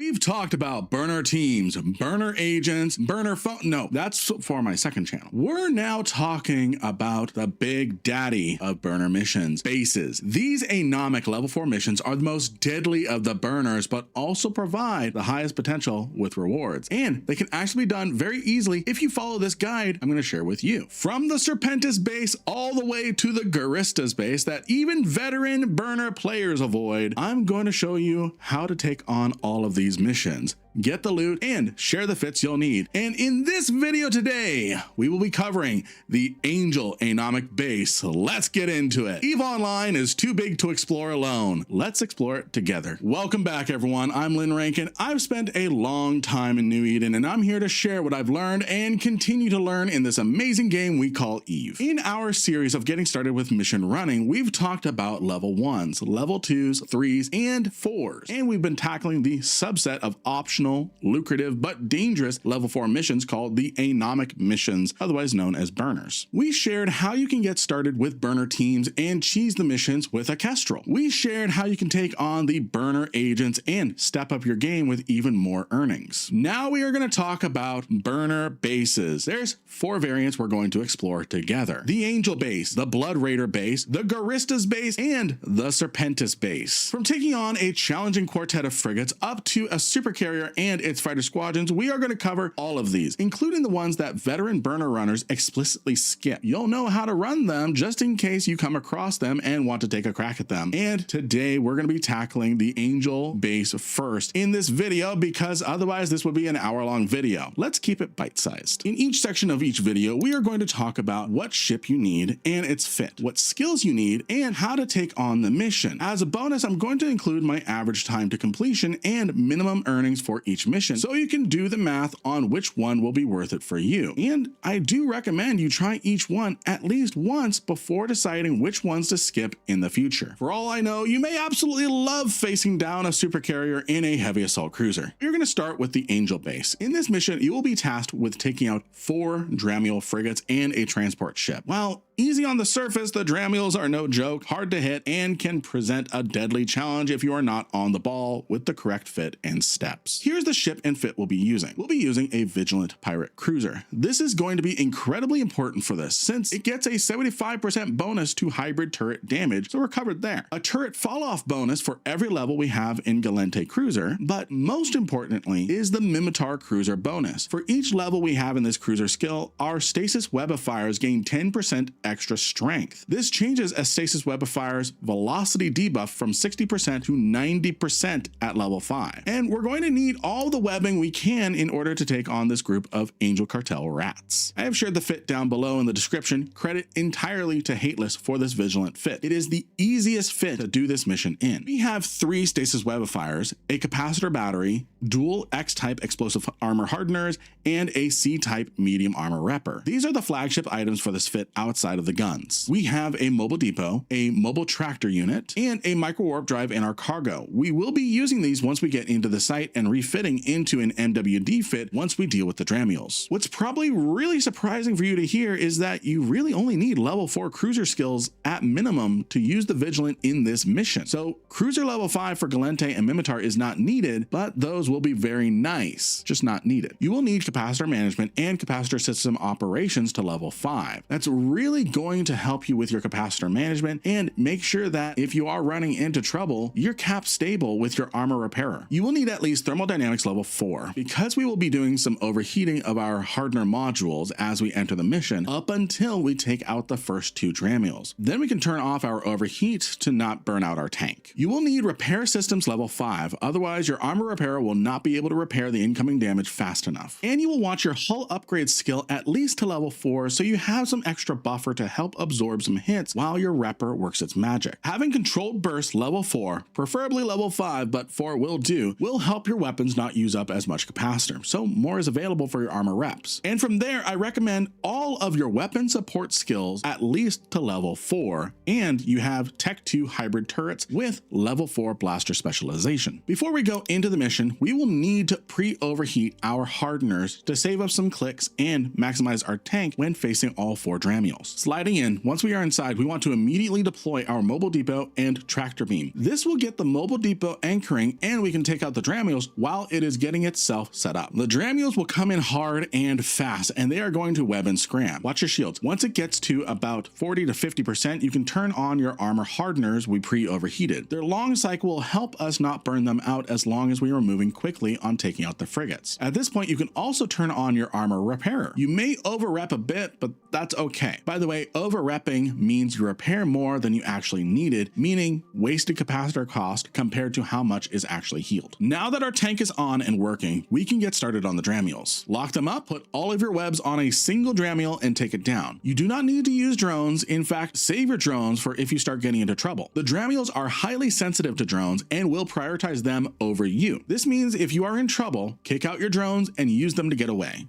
We've talked about burner teams, burner agents, burner phone. No, that's for my second channel. We're now talking about the big daddy of burner missions, bases. These Anomic level 4 missions are the most deadly of the burners, but also provide the highest potential with rewards. And they can actually be done very easily if you follow this guide I'm going to share with you. From the Serpentis base all the way to the Guristas base that even veteran burner players avoid, I'm going to show you how to take on all of these missions, get the loot, and share the fits you'll need. And in this video today, we will be covering the Angel Anomic base. Let's get into it. EVE Online is too big to explore alone. Let's explore it together. Welcome back, everyone. I'm Lynn Rankin. I've spent a long time in New Eden, and I'm here to share what I've learned and continue to learn in this amazing game we call EVE. In our series of getting started with mission running, we've talked about level 1s, level 2s, 3s, and 4s, and we've been tackling the subset of optional, lucrative, but dangerous level 4 missions called the Anomic missions, otherwise known as burners. We shared how you can get started with burner teams and cheese the missions with a Kestrel. We shared how you can take on the burner agents and step up your game with even more earnings. Now we are going to talk about burner bases. There's 4 variants we're going to explore together: the Angel base, the Blood Raider base, the Guristas base, and the Serpentis base. From taking on a challenging quartet of frigates up to a supercarrier and its fighter squadrons, we are going to cover all of these, including the ones that veteran burner runners explicitly skip. You'll know how to run them just in case you come across them and want to take a crack at them. And today we're going to be tackling the Angel base first in this video, because otherwise this would be an hour-long video. Let's keep it bite-sized. In each section of each video, we are going to talk about what ship you need and its fit, what skills you need, and how to take on the mission. As a bonus, I'm going to include my average time to completion and minimum earnings for each mission, so you can do the math on which one will be worth it for you. And I do recommend you try each one at least once before deciding which ones to skip in the future. For all I know, you may absolutely love facing down a supercarrier in a heavy assault cruiser. You're going to start with the Angel base. In this mission, you will be tasked with taking out 4 Dramiel frigates and a transport ship. While easy on the surface, the Dramiels are no joke, hard to hit, and can present a deadly challenge if you are not on the ball with the correct fit and steps. Here's the ship and fit we'll be using. We'll be using a Vigilant pirate cruiser. This is going to be incredibly important for this, since it gets a 75% bonus to hybrid turret damage, so we're covered there. A turret fall-off bonus for every level we have in Galente cruiser, but most importantly is the Mimitar cruiser bonus. For each level we have in this cruiser skill, our stasis webifiers gain 10% extra strength. This changes a stasis webifier's velocity debuff from 60% to 90% at level 5. And we're going to need all the webbing we can in order to take on this group of Angel Cartel rats. I have shared the fit down below in the description. Credit entirely to Hateless for this Vigilant fit. It is the easiest fit to do this mission in. We have 3 stasis webifiers, a capacitor battery, dual X-type explosive armor hardeners, and a C-type medium armor repper. These are the flagship items for this fit outside of the guns. We have a mobile depot, a mobile tractor unit, and a micro warp drive in our cargo. We will be using these once we get into the site and refitting into an MWD fit once we deal with the Dramiels. What's probably really surprising for you to hear is that you really only need level 4 cruiser skills at minimum to use the Vigilant in this mission. So cruiser level 5 for Galente and Mimitar is not needed, but those will be very nice, just not needed. You will need capacitor management and capacitor system operations to level 5. That's really going to help you with your capacitor management and make sure that if you are running into trouble, you're cap stable with your armor repairer. You will need at least thermodynamics level 4, because we will be doing some overheating of our hardener modules as we enter the mission up until we take out the first 2 Dramiels. Then we can turn off our overheat to not burn out our tank. You will need repair systems level 5, otherwise your armor repairer will not be able to repair the incoming damage fast enough. And you will want your hull upgrade skill at least to level 4 so you have some extra buffer to help absorb some hits while your repper works its magic. Having controlled burst level 4, preferably level 5, but 4 will do, will help your weapons not use up as much capacitor, so more is available for your armor reps. And from there, I recommend all of your weapon support skills at least to level 4, and you have Tech 2 hybrid turrets with level 4 blaster specialization. Before we go into the mission, we will need to pre-overheat our hardeners to save up some clicks and maximize our tank when facing all 4 Dramiels. Sliding in, once we are inside, we want to immediately deploy our mobile depot and tractor beam. This will get the mobile depot anchoring, and we can take out the Dramiels while it is getting itself set up. The Dramiels will come in hard and fast, and they are going to web and scram. Watch your shields. Once it gets to about 40 to 50%, you can turn on your armor hardeners we pre-overheated. Their long cycle will help us not burn them out as long as we are moving quickly on taking out the frigates. At this point, you can also turn on your armor repairer. You may over-rep a bit, but that's okay. By the way, over-repping means you repair more than you actually needed, meaning wasted capacitor cost compared to how much is actually healed. Now that our tank is on and working, we can get started on the Dramiels. Lock them up, put all of your webs on a single Dramiel and take it down. You do not need to use drones. In fact, save your drones for if you start getting into trouble. The Dramiels are highly sensitive to drones and will prioritize them over you. This means if you are in trouble, kick out your drones and use them to get away.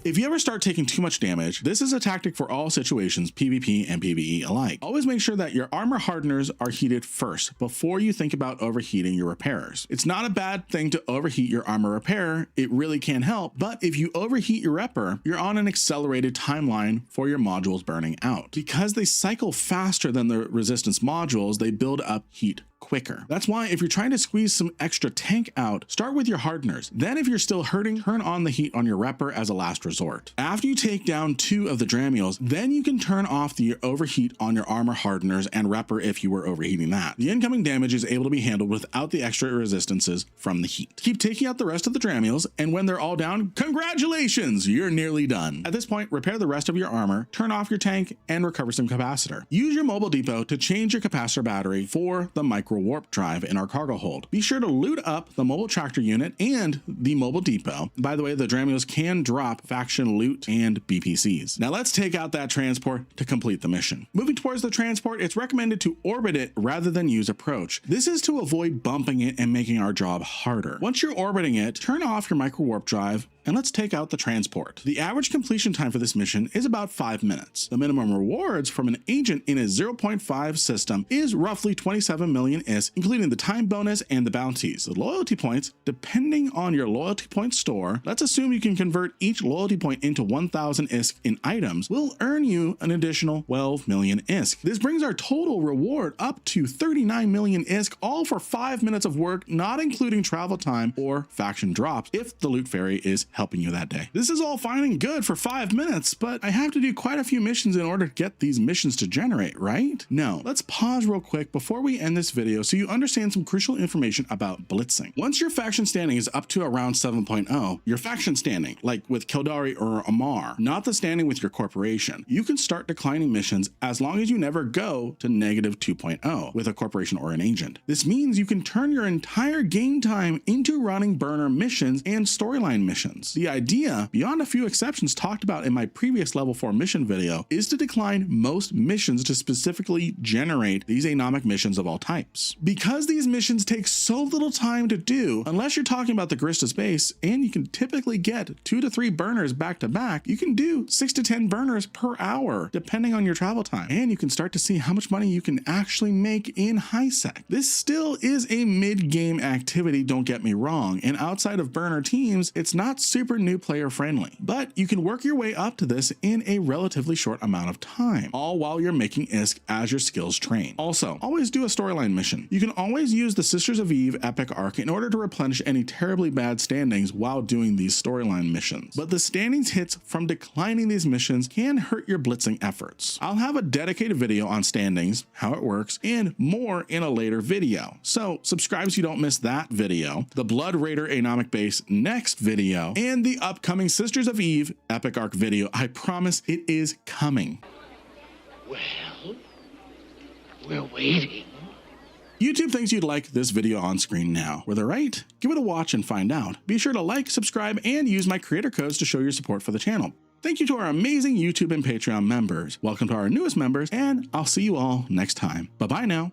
If you ever start taking too much damage, this is a tactic for all situations, PvP and PvE alike. Always make sure that your armor hardeners are heated first before you think about overheating your repairers. It's not a bad thing to overheat your armor repairer, it really can help, but if you overheat your repper, you're on an accelerated timeline for your modules burning out. Because they cycle faster than the resistance modules, they build up heat quicker. That's why if you're trying to squeeze some extra tank out, start with your hardeners. Then if you're still hurting, turn on the heat on your repper as a last resort. After you take down 2 of the Dramiels, then you can turn off the overheat on your armor hardeners and repper if you were overheating that. The incoming damage is able to be handled without the extra resistances from the heat. Keep taking out the rest of the Dramiels, and when they're all down, congratulations, you're nearly done. At this point, repair the rest of your armor, turn off your tank, and recover some capacitor. Use your mobile depot to change your capacitor battery for the micro warp drive in our cargo hold. Be sure to loot up the mobile tractor unit and the mobile depot. By the way, the Dramiels can drop faction loot and BPCs. Now let's take out that transport to complete the mission. Moving towards the transport, it's recommended to orbit it rather than use approach. This is to avoid bumping it and making our job harder. Once you're orbiting it, turn off your micro warp drive and let's take out the transport. The average completion time for this mission is about 5 minutes. The minimum rewards from an agent in a 0.5 system is roughly 27 million ISK, including the time bonus and the bounties. The loyalty points, depending on your loyalty point store, let's assume you can convert each loyalty point into 1000 ISK in items, will earn you an additional 12 million ISK. This brings our total reward up to 39 million ISK, all for 5 minutes of work, not including travel time or faction drops if the loot fairy is helping you that day. This is all fine and good for 5 minutes, but I have to do quite a few missions in order to get these missions to generate, right? No, let's pause real quick before we end this video so you understand some crucial information about blitzing. Once your faction standing is up to around 7.0, your faction standing, like with Kildari or Amar, not the standing with your corporation, you can start declining missions as long as you never go to negative 2.0 with a corporation or an agent. This means you can turn your entire game time into running burner missions and storyline missions. The idea, beyond a few exceptions talked about in my previous level 4 mission video, is to decline most missions to specifically generate these Anomic missions of all types. Because these missions take so little time to do, unless you're talking about the Guristas base, and you can typically get 2 to 3 burners back to back, you can do 6 to 10 burners per hour, depending on your travel time. And you can start to see how much money you can actually make in high sec. This still is a mid-game activity, don't get me wrong, and outside of burner teams, it's not super new player friendly, but you can work your way up to this in a relatively short amount of time, all while you're making ISK as your skills train. Also, always do a storyline mission. You can always use the Sisters of Eve epic arc in order to replenish any terribly bad standings while doing these storyline missions, but the standings hits from declining these missions can hurt your blitzing efforts. I'll have a dedicated video on standings, how it works, and more in a later video, so subscribe so you don't miss that video, the Blood Raider Anomic Base next video, and the upcoming Sisters of Eve epic arc video. I promise it is coming. Well, we're waiting. YouTube thinks you'd like this video on screen now. Were they right? Give it a watch and find out. Be sure to like, subscribe, and use my creator codes to show your support for the channel. Thank you to our amazing YouTube and Patreon members. Welcome to our newest members, and I'll see you all next time. Bye-bye now.